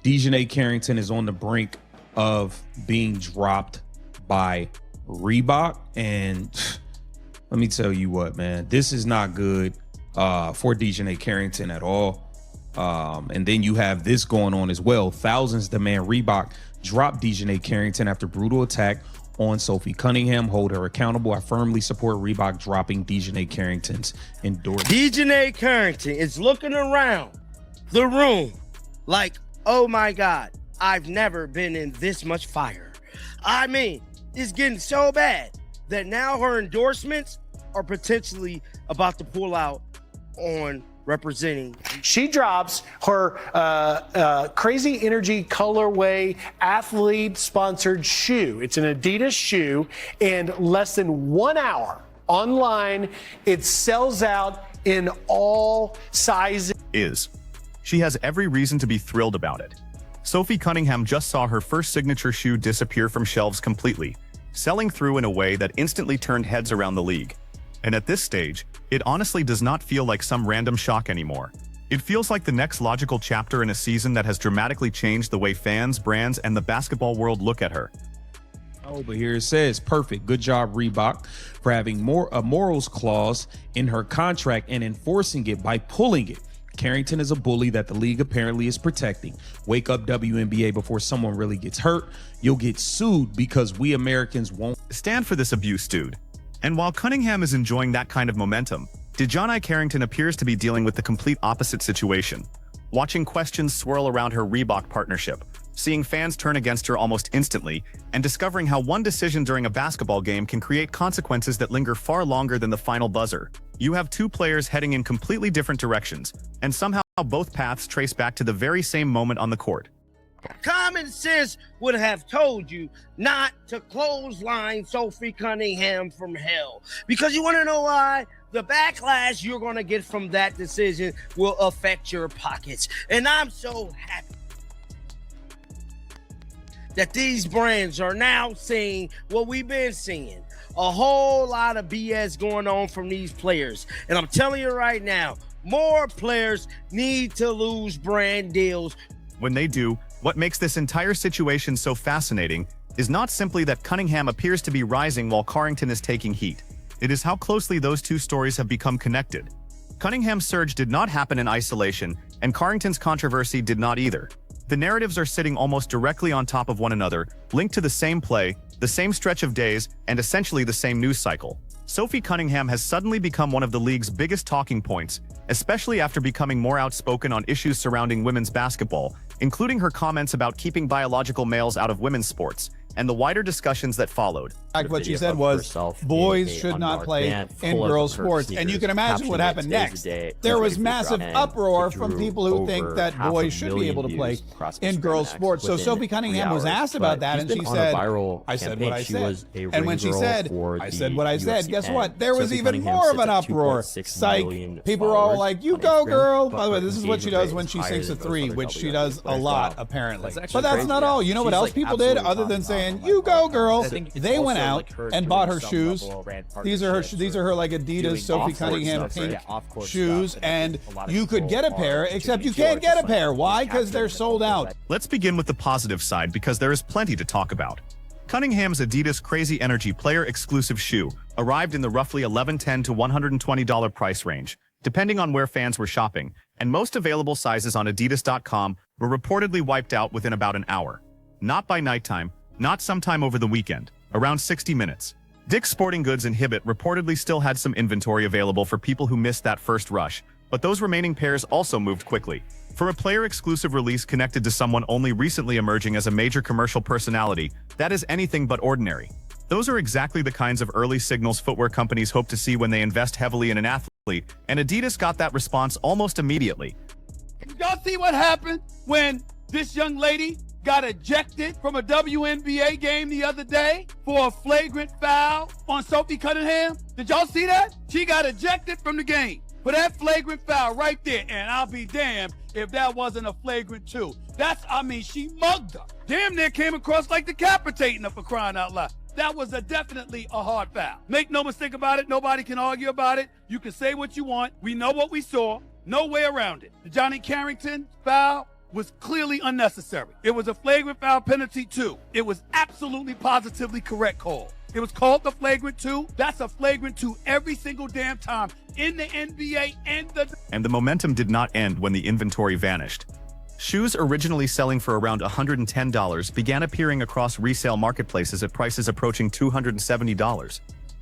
DiJonai Carrington is on the brink of being dropped by Reebok, and let me tell you what, man, this is not good for DiJonai Carrington at all. And then you have this going on as well. Thousands demand Reebok drop DiJonai Carrington after brutal attack on Sophie Cunningham. Hold her accountable. I firmly support Reebok dropping DiJonai Carrington's endorsement. DiJonai Carrington is looking around the room like, oh my God, I've never been in this much fire. I mean, it's getting so bad that now her endorsements are potentially about to pull out on representing. She drops her Crazy Energy colorway athlete sponsored shoe. It's an Adidas shoe. In less than 1 hour online, it sells out in all sizes. She has every reason to be thrilled about it. Sophie Cunningham just saw her first signature shoe disappear from shelves completely, selling through in a way that instantly turned heads around the league. And at this stage, it honestly does not feel like some random shock anymore. It feels like the next logical chapter in a season that has dramatically changed the way fans, brands, and the basketball world look at her. Oh, but here it says, perfect. Good job, Reebok, for having a morals clause in her contract and enforcing it by pulling it. Carrington is a bully that the league apparently is protecting. Wake up, WNBA, before someone really gets hurt. You'll get sued because we Americans won't stand for this abuse, dude. And while Cunningham is enjoying that kind of momentum, DiJonai Carrington appears to be dealing with the complete opposite situation. Watching questions swirl around her Reebok partnership, seeing fans turn against her almost instantly, and discovering how one decision during a basketball game can create consequences that linger far longer than the final buzzer. You have two players heading in completely different directions, and somehow both paths trace back to the very same moment on the court. Common sense would have told you not to clothesline Sophie Cunningham from hell. Because you want to know why? The backlash you're going to get from that decision will affect your pockets. And I'm so happy that these brands are now seeing what we've been seeing. A whole lot of BS going on from these players. And I'm telling you right now, more players need to lose brand deals. When they do, what makes this entire situation so fascinating is not simply that Cunningham appears to be rising while Carrington is taking heat. It is how closely those two stories have become connected. Cunningham's surge did not happen in isolation, and Carrington's controversy did not either. The narratives are sitting almost directly on top of one another, linked to the same play, the same stretch of days, and essentially the same news cycle. Sophie Cunningham has suddenly become one of the league's biggest talking points, especially after becoming more outspoken on issues surrounding women's basketball, including her comments about keeping biological males out of women's sports, and the wider discussions that followed. What she said was, boys should not play in girls' sports. And you can imagine what happened next. There was massive uproar from people who think that boys should be able to play in girls' sports. So Sophie Cunningham was asked about that, and she said, I said what I said. And when she said, I said what I said, guess what? There was even more of an uproar. Psych. People were all like, you go, girl. By the way, this is what she does when she sinks a three, which she does a lot, apparently. But that's not all. You know what else people did other than saying, you go, girl? They went out and bought her shoes. These are her like Adidas Sophie Cunningham pink shoes, and you could get a pair, except you can't get a pair. Why? Because they're sold out. Let's begin with the positive side, because there is plenty to talk about. Cunningham's Adidas Crazy Energy player exclusive shoe arrived in the roughly $11.10 to $120 price range, depending on where fans were shopping, and most available sizes on Adidas.com were reportedly wiped out within about an hour. Not by nighttime, not sometime over the weekend, around 60 minutes. Dick's Sporting Goods and Hibbett reportedly still had some inventory available for people who missed that first rush, but those remaining pairs also moved quickly. For a player-exclusive release connected to someone only recently emerging as a major commercial personality, that is anything but ordinary. Those are exactly the kinds of early signals footwear companies hope to see when they invest heavily in an athlete, and Adidas got that response almost immediately. Y'all see what happened when this young lady got ejected from a WNBA game the other day for a flagrant foul on Sophie Cunningham? Did y'all see that? She got ejected from the game for that flagrant foul right there, and I'll be damned if that wasn't a flagrant too. She mugged her. Damn near came across like decapitating her, for crying out loud. That was definitely a hard foul. Make no mistake about it, nobody can argue about it. You can say what you want. We know what we saw. No way around it. The DiJonai Carrington foul was clearly unnecessary. It was a flagrant foul penalty too. It was absolutely positively correct call. It was called the flagrant 2. That's a flagrant 2 every single damn time in the NBA And the momentum did not end when the inventory vanished. Shoes originally selling for around $110 began appearing across resale marketplaces at prices approaching $270,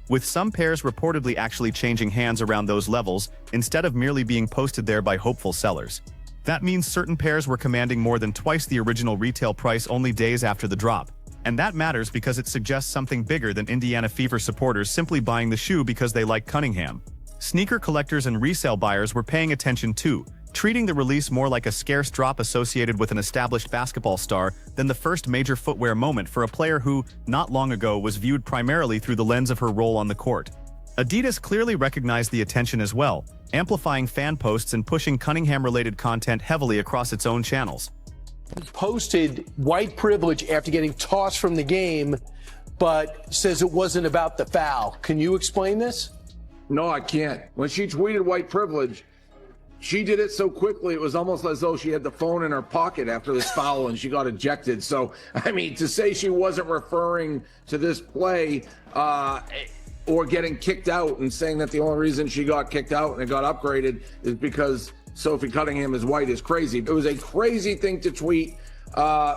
with some pairs reportedly actually changing hands around those levels instead of merely being posted there by hopeful sellers. That means certain pairs were commanding more than twice the original retail price only days after the drop. And that matters because it suggests something bigger than Indiana Fever supporters simply buying the shoe because they like Cunningham. Sneaker collectors and resale buyers were paying attention too, treating the release more like a scarce drop associated with an established basketball star than the first major footwear moment for a player who, not long ago, was viewed primarily through the lens of her role on the court. Adidas clearly recognized the attention as well, amplifying fan posts and pushing Cunningham-related content heavily across its own channels. Posted white privilege after getting tossed from the game, but says it wasn't about the foul. Can you explain this? No, I can't. When she tweeted white privilege, she did it so quickly, it was almost as though she had the phone in her pocket after this foul and she got ejected. So, I mean, to say she wasn't referring to this play or getting kicked out and saying that the only reason she got kicked out and it got upgraded is because Sophie Cunningham is white is crazy. It was a crazy thing to tweet,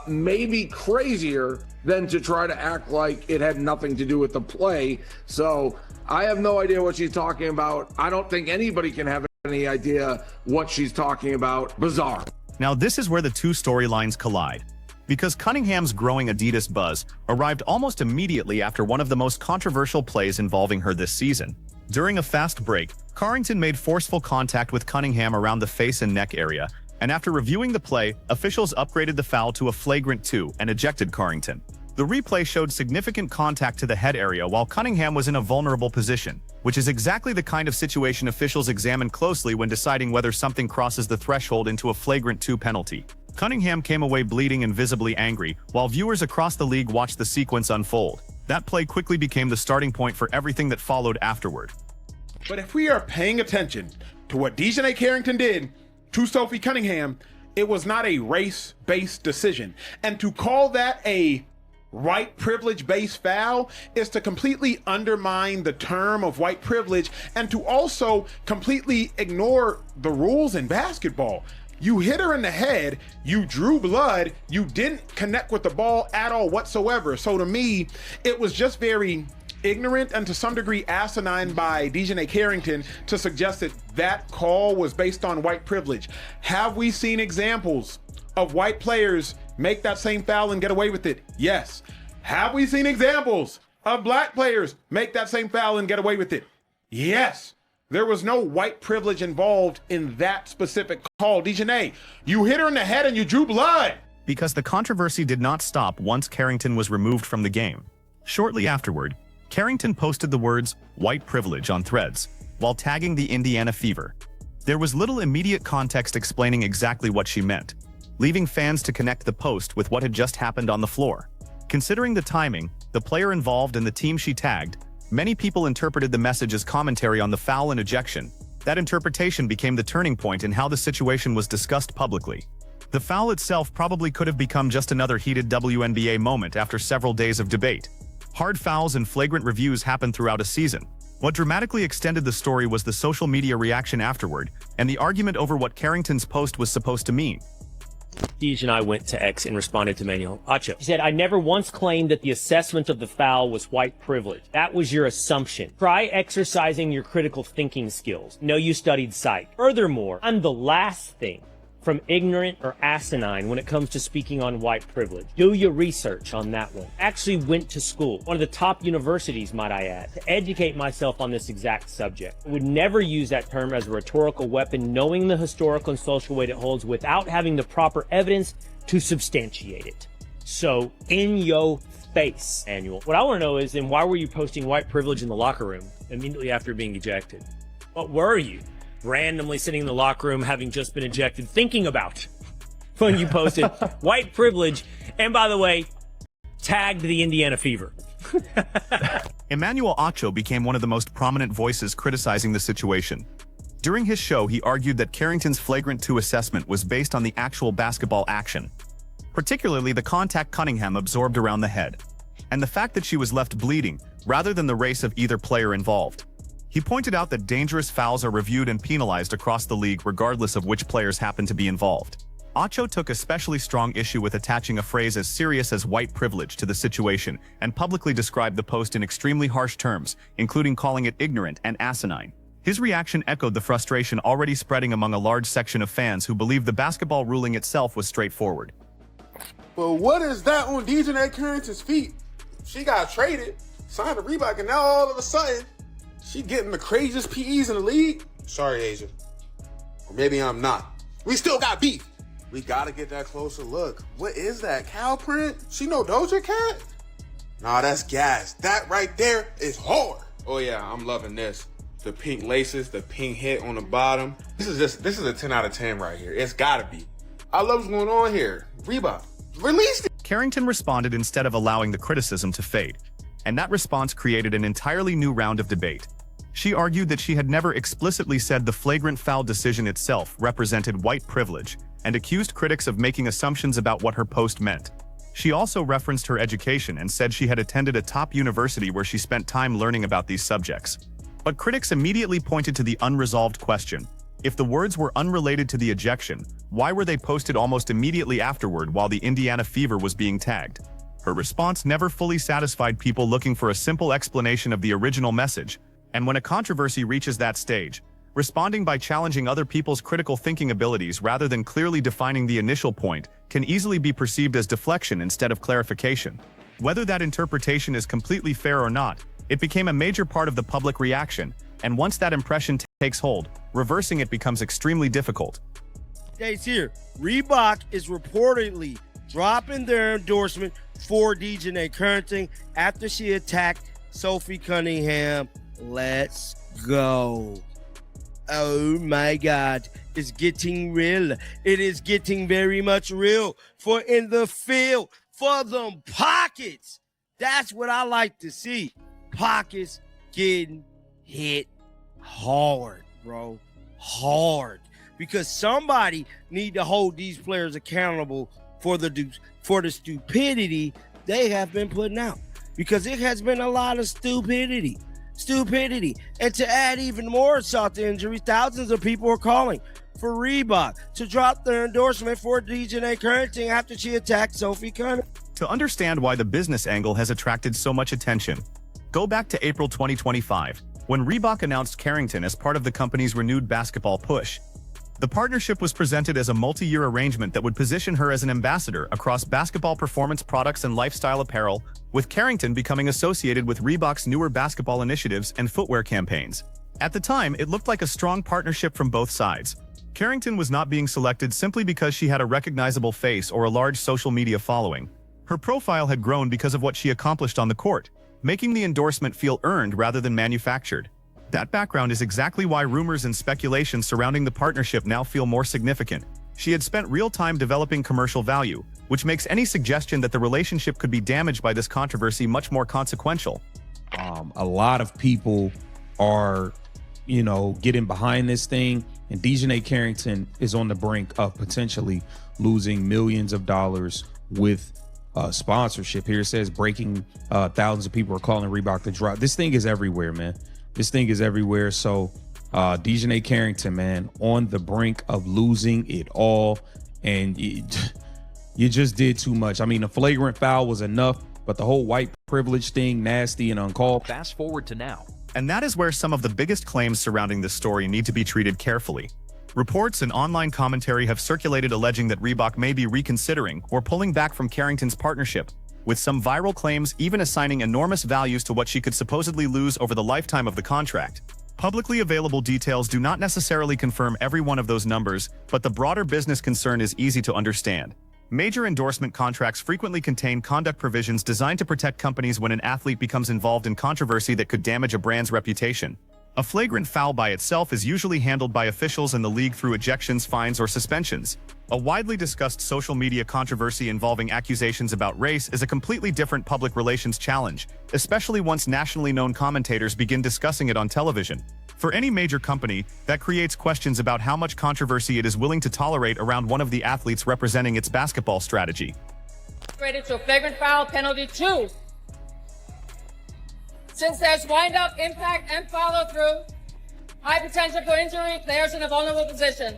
maybe crazier than to try to act like it had nothing to do with the play. So I have no idea what she's talking about. I don't think anybody can have any idea what she's talking about. Bizarre. Now this is where the two storylines collide, because Cunningham's growing Adidas buzz arrived almost immediately after one of the most controversial plays involving her this season. During a fast break, Carrington made forceful contact with Cunningham around the face and neck area, and after reviewing the play, officials upgraded the foul to a flagrant 2 and ejected Carrington. The replay showed significant contact to the head area while Cunningham was in a vulnerable position, which is exactly the kind of situation officials examine closely when deciding whether something crosses the threshold into a flagrant 2 penalty. Cunningham came away bleeding and visibly angry, while viewers across the league watched the sequence unfold. That play quickly became the starting point for everything that followed afterward. But if we are paying attention to what DiJonai Carrington did to Sophie Cunningham, it was not a race-based decision. And to call that a white privilege-based foul is to completely undermine the term of white privilege and to also completely ignore the rules in basketball. You hit her in the head, you drew blood, you didn't connect with the ball at all whatsoever. So to me, it was just very ignorant and to some degree asinine by DiJonai Carrington to suggest that that call was based on white privilege. Have we seen examples of white players make that same foul and get away with it? Yes. Have we seen examples of black players make that same foul and get away with it? Yes. There was no white privilege involved in that specific call. DiJonai, you hit her in the head and you drew blood. Because the controversy did not stop once Carrington was removed from the game. Shortly afterward, Carrington posted the words "white privilege" on Threads, while tagging the Indiana Fever. There was little immediate context explaining exactly what she meant, leaving fans to connect the post with what had just happened on the floor. Considering the timing, the player involved and the team she tagged, many people interpreted the message as commentary on the foul and ejection. That interpretation became the turning point in how the situation was discussed publicly. The foul itself probably could have become just another heated WNBA moment after several days of debate. Hard fouls and flagrant reviews happened throughout a season. What dramatically extended the story was the social media reaction afterward, and the argument over what Carrington's post was supposed to mean. DiJonai went to X and responded to Manuel Acho. He said, "I never once claimed that the assessment of the foul was white privilege. That was your assumption. Try exercising your critical thinking skills. Know you studied psych. Furthermore, I'm the last thing from ignorant or asinine when it comes to speaking on white privilege. Do your research on that one. Actually went to school, one of the top universities, might I add, to educate myself on this exact subject. I would never use that term as a rhetorical weapon, knowing the historical and social weight it holds without having the proper evidence to substantiate it. So, in your face, Annual. What I want to know is, then why were you posting white privilege in the locker room immediately after being ejected? What were you randomly sitting in the locker room having just been ejected thinking about when you posted white privilege and, by the way, tagged the Indiana Fever? Emmanuel Acho became one of the most prominent voices criticizing the situation. During his show, he argued that Carrington's flagrant 2 assessment was based on the actual basketball action, particularly the contact Cunningham absorbed around the head, and the fact that she was left bleeding, rather than the race of either player involved. He pointed out that dangerous fouls are reviewed and penalized across the league regardless of which players happen to be involved. Acho took especially strong issue with attaching a phrase as serious as white privilege to the situation and publicly described the post in extremely harsh terms, including calling it ignorant and asinine. His reaction echoed the frustration already spreading among a large section of fans who believed the basketball ruling itself was straightforward. But what is that on DiJonai Carrington's feet? She got traded, signed to Reebok, and now all of a sudden, she getting the craziest PEs in the league? Sorry, Asia. Or maybe I'm not. We still got beef. We gotta get that closer look. What is that, cow print? She no Doja Cat? Nah, that's gas. That right there is hard. Oh yeah, I'm loving this. The pink laces, the pink hit on the bottom. This is a 10 out of 10 right here. It's gotta be. I love what's going on here. Reebok, release it. Carrington responded instead of allowing the criticism to fade, and that response created an entirely new round of debate. She argued that she had never explicitly said the flagrant foul decision itself represented white privilege, and accused critics of making assumptions about what her post meant. She also referenced her education and said she had attended a top university where she spent time learning about these subjects. But critics immediately pointed to the unresolved question. If the words were unrelated to the ejection, why were they posted almost immediately afterward while the Indiana Fever was being tagged? Her response never fully satisfied people looking for a simple explanation of the original message, and when a controversy reaches that stage, responding by challenging other people's critical thinking abilities rather than clearly defining the initial point can easily be perceived as deflection instead of clarification. Whether that interpretation is completely fair or not, it became a major part of the public reaction, and once that impression takes hold, reversing it becomes extremely difficult. Days here, Reebok is reportedly dropping their endorsement for DiJonai Carrington after she attacked Sophie Cunningham. Let's go. Oh my God, it's getting real. It is getting very much real for in the field, for them pockets. That's what I like to see. Pockets getting hit hard, bro. Hard. Because somebody need to hold these players accountable for the stupidity they have been putting out. Because it has been a lot of stupidity. And to add even more insult to injury, thousands of people are calling for Reebok to drop their endorsement for DiJonai Carrington after she attacked Sophie Cunningham. To understand why the business angle has attracted so much attention, go back to April 2025, when Reebok announced Carrington as part of the company's renewed basketball push. The partnership was presented as a multi-year arrangement that would position her as an ambassador across basketball performance products and lifestyle apparel, with Carrington becoming associated with Reebok's newer basketball initiatives and footwear campaigns. At the time, it looked like a strong partnership from both sides. Carrington was not being selected simply because she had a recognizable face or a large social media following. Her profile had grown because of what she accomplished on the court, making the endorsement feel earned rather than manufactured. That background is exactly why rumors and speculation surrounding the partnership now feel more significant. She had spent real time developing commercial value, which makes any suggestion that the relationship could be damaged by this controversy much more consequential. A lot of people are, getting behind this thing, and DiJonai Carrington is on the brink of potentially losing millions of dollars with sponsorship. Here it says breaking thousands of people are calling Reebok to drop. This thing is everywhere, man. This thing is everywhere. So DiJonai Carrington, man, on the brink of losing it all. And you just did too much. I mean, a flagrant foul was enough, but the whole white privilege thing, nasty and uncalled. Fast forward to now. And that is where some of the biggest claims surrounding this story need to be treated carefully. Reports and online commentary have circulated alleging that Reebok may be reconsidering or pulling back from Carrington's partnership, with some viral claims even assigning enormous values to what she could supposedly lose over the lifetime of the contract. Publicly available details do not necessarily confirm every one of those numbers, but the broader business concern is easy to understand. Major endorsement contracts frequently contain conduct provisions designed to protect companies when an athlete becomes involved in controversy that could damage a brand's reputation. A flagrant foul by itself is usually handled by officials in the league through ejections, fines, or suspensions. A widely discussed social media controversy involving accusations about race is a completely different public relations challenge, especially once nationally known commentators begin discussing it on television. For any major company, that creates questions about how much controversy it is willing to tolerate around one of the athletes representing its basketball strategy. Rated to a flagrant foul, penalty 2. Since there's wind-up, impact, and follow-through, high potential for injury, players in a vulnerable position.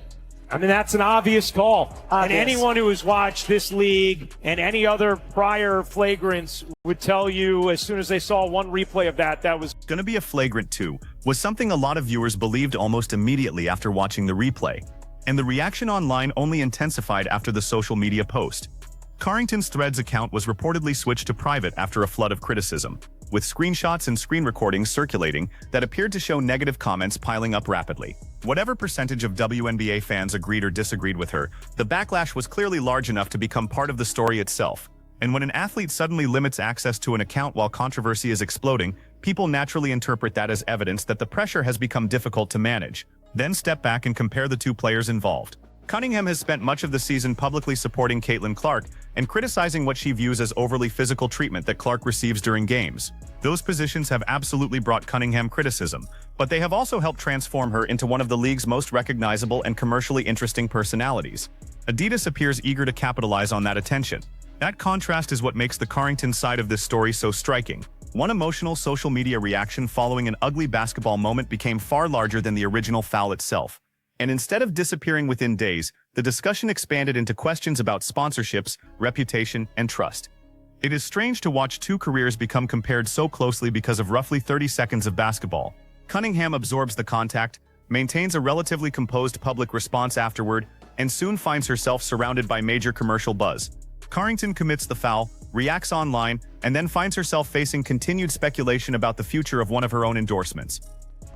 I mean, that's an obvious call. And anyone who has watched this league and any other prior flagrants would tell you as soon as they saw one replay of that, that was going to be a flagrant 2, was something a lot of viewers believed almost immediately after watching the replay. And the reaction online only intensified after the social media post. Carrington's Threads account was reportedly switched to private after a flood of criticism, with screenshots and screen recordings circulating that appeared to show negative comments piling up rapidly. Whatever percentage of WNBA fans agreed or disagreed with her, the backlash was clearly large enough to become part of the story itself. And when an athlete suddenly limits access to an account while controversy is exploding, people naturally interpret that as evidence that the pressure has become difficult to manage. Then step back and compare the two players involved. Cunningham has spent much of the season publicly supporting Caitlin Clark and criticizing what she views as overly physical treatment that Clark receives during games. Those positions have absolutely brought Cunningham criticism, but they have also helped transform her into one of the league's most recognizable and commercially interesting personalities. Adidas appears eager to capitalize on that attention. That contrast is what makes the Carrington side of this story so striking. One emotional social media reaction following an ugly basketball moment became far larger than the original foul itself. And instead of disappearing within days, the discussion expanded into questions about sponsorships, reputation, and trust. It is strange to watch two careers become compared so closely because of roughly 30 seconds of basketball. Cunningham absorbs the contact, maintains a relatively composed public response afterward, and soon finds herself surrounded by major commercial buzz. Carrington commits the foul, reacts online, and then finds herself facing continued speculation about the future of one of her own endorsements.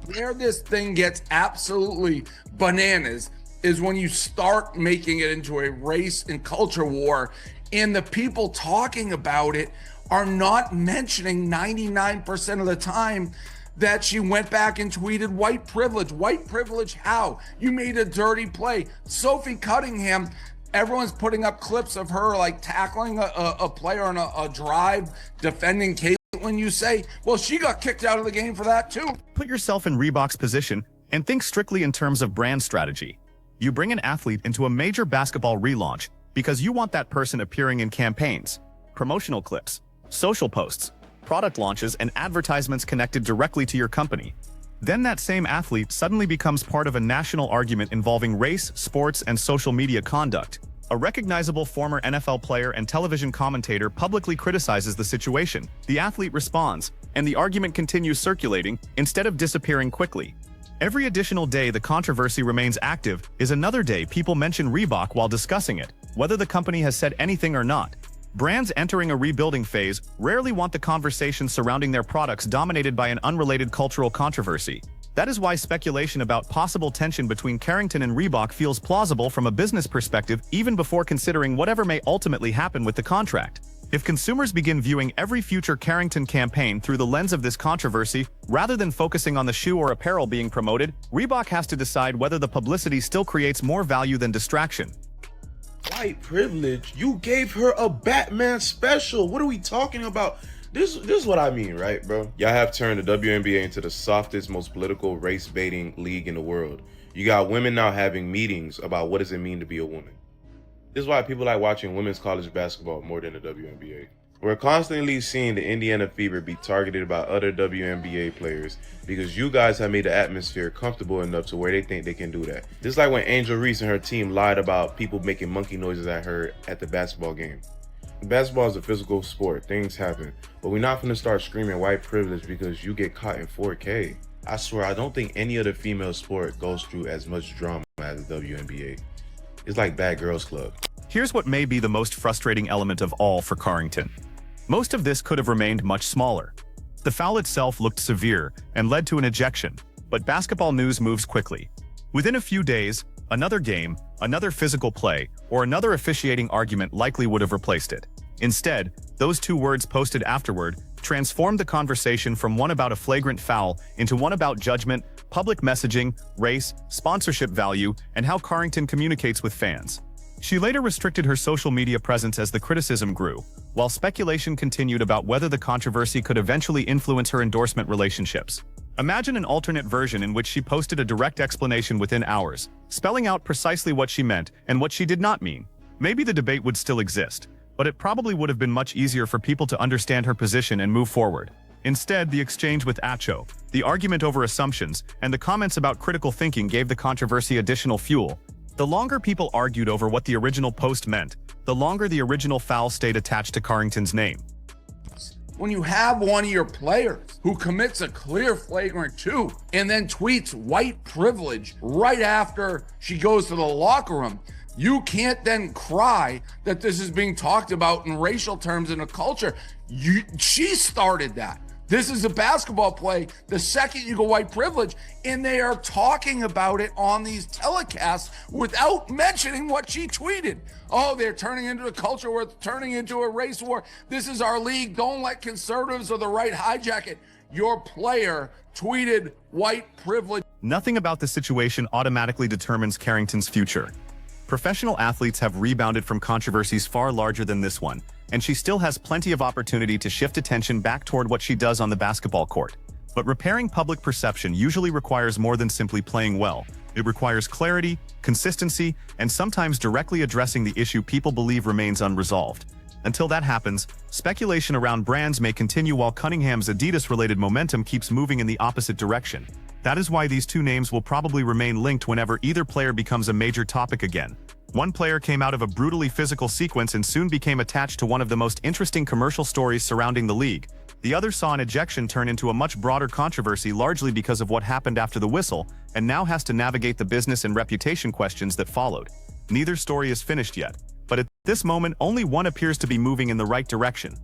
Where this thing gets absolutely bananas is when you start making it into a race and culture war, and the people talking about it are not mentioning 99% of the time that she went back and tweeted white privilege. White privilege how? You made a dirty play. Sophie Cunningham, everyone's putting up clips of her like tackling a player on a drive, defending Caitlin. When you say, well, she got kicked out of the game for that too. Put yourself in Reebok's position and think strictly in terms of brand strategy. You bring an athlete into a major basketball relaunch because you want that person appearing in campaigns, promotional clips, social posts, product launches, and advertisements connected directly to your company. Then that same athlete suddenly becomes part of a national argument involving race, sports, and social media conduct. A recognizable former NFL player and television commentator publicly criticizes the situation. The athlete responds, and the argument continues circulating instead of disappearing quickly. Every additional day the controversy remains active is another day people mention Reebok while discussing it, whether the company has said anything or not. Brands entering a rebuilding phase rarely want the conversation surrounding their products dominated by an unrelated cultural controversy. That is why speculation about possible tension between Carrington and Reebok feels plausible from a business perspective even before considering whatever may ultimately happen with the contract. If consumers begin viewing every future Carrington campaign through the lens of this controversy, rather than focusing on the shoe or apparel being promoted, Reebok has to decide whether the publicity still creates more value than distraction. White privilege? You gave her a Batman special. What are we talking about? This is what I mean, right, bro? Y'all have turned the WNBA into the softest, most political, race-baiting league in the world. You got women now having meetings about what does it mean to be a woman. This is why people like watching women's college basketball more than the WNBA. We're constantly seeing the Indiana Fever be targeted by other WNBA players because you guys have made the atmosphere comfortable enough to where they think they can do that. Just like when Angel Reese and her team lied about people making monkey noises at her at the basketball game. Basketball is a physical sport, things happen, but we're not gonna start screaming white privilege because you get caught in 4K. I swear, I don't think any other female sport goes through as much drama as the WNBA. It's like Bad Girls Club. Here's what may be the most frustrating element of all for Carrington. Most of this could have remained much smaller. The foul itself looked severe and led to an ejection, but basketball news moves quickly. Within a few days, another game, another physical play, or another officiating argument likely would have replaced it. Instead, those two words posted afterward transformed the conversation from one about a flagrant foul into one about judgment, public messaging, race, sponsorship value, and how Carrington communicates with fans. She later restricted her social media presence as the criticism grew, while speculation continued about whether the controversy could eventually influence her endorsement relationships. Imagine an alternate version in which she posted a direct explanation within hours, spelling out precisely what she meant and what she did not mean. Maybe the debate would still exist, but it probably would have been much easier for people to understand her position and move forward. Instead, the exchange with Acho, the argument over assumptions, and the comments about critical thinking gave the controversy additional fuel. The longer people argued over what the original post meant, the longer the original foul stayed attached to Carrington's name. When you have one of your players who commits a clear flagrant 2 and then tweets white privilege right after she goes to the locker room, you can't then cry that this is being talked about in racial terms in a culture. She started that. This is a basketball play. The second you go white privilege, and they are talking about it on these telecasts without mentioning what she tweeted. Oh, they're turning into a culture war, turning into a race war. This is our league. Don't let conservatives or the right hijack it. Your player tweeted white privilege. Nothing about the situation automatically determines Carrington's future. Professional athletes have rebounded from controversies far larger than this one, and she still has plenty of opportunity to shift attention back toward what she does on the basketball court. But repairing public perception usually requires more than simply playing well. It requires clarity, consistency, and sometimes directly addressing the issue people believe remains unresolved. Until that happens, speculation around brands may continue while Cunningham's Adidas-related momentum keeps moving in the opposite direction. That is why these two names will probably remain linked whenever either player becomes a major topic again. One player came out of a brutally physical sequence and soon became attached to one of the most interesting commercial stories surrounding the league. The other saw an ejection turn into a much broader controversy largely because of what happened after the whistle, and now has to navigate the business and reputation questions that followed. Neither story is finished yet, but at this moment only one appears to be moving in the right direction.